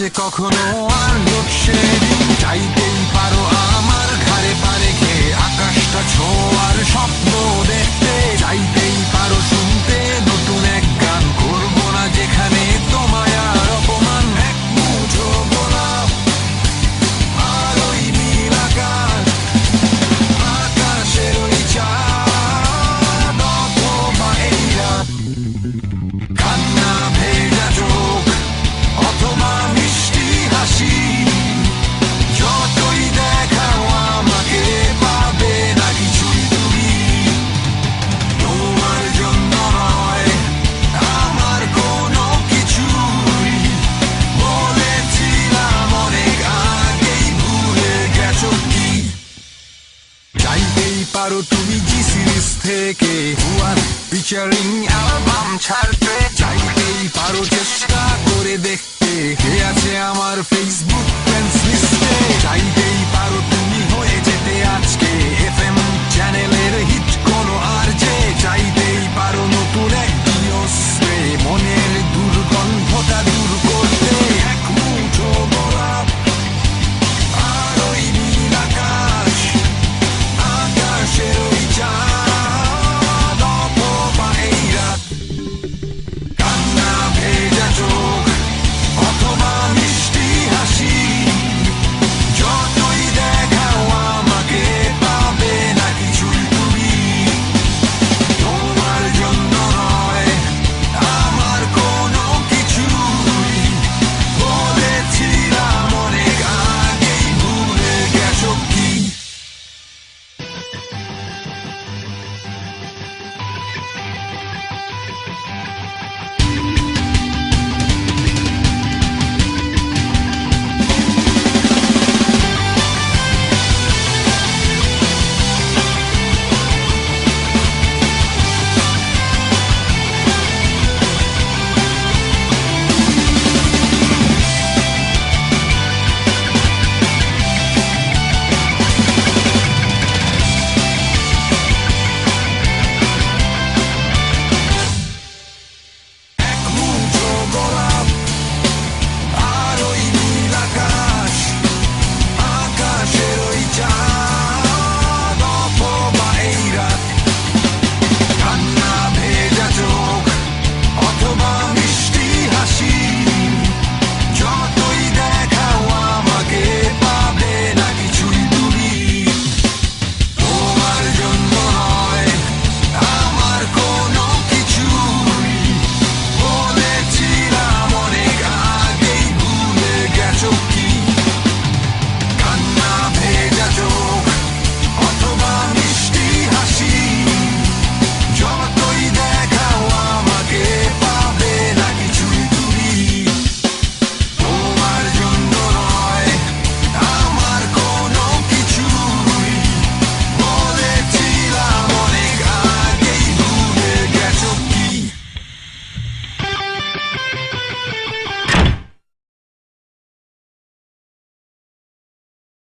যে কখনো আর লোডশেডিং, চাইতেই পারো আমার ঘাড়ে পা রেখে আকাশটা ছোঁয়ার স্বপ্ন দেখতে, চাইতেই পারো শুনতে নতুন এক গান, করবো না যেখানে তোমায় আর অপমান। এক মুঠো গোলাপ আর ওই নীল আকাশ, আকাশের ওই চাঁদ অথবা এই রাত, কান্না ভেজা চোখ অথবা মিষ্টি হাসি, যতই দেখাও আমাকে পাবে না কিছুই তুমি। তোমার জন্য নয় আমার কোনো কিছুই, বলেছিলাম অনেক আগেই, ভুলে গেছো কি? চাইতেই পারো তুমি জি সিরিজ থেকে হুয়ার ফিচারিং অ্যালবাম ছাড়তে, চাইতেই পারো চেষ্টা করে দেখতে কে আছে আমার ফেসবুক ফ্রেন্ডস লিস্টে, চাইতেই পারো তুমি হয়ে যেতে আজকে এফএম চ্যানেলের হিট কোনো আর যে, চাইতেই পারো নতুন এক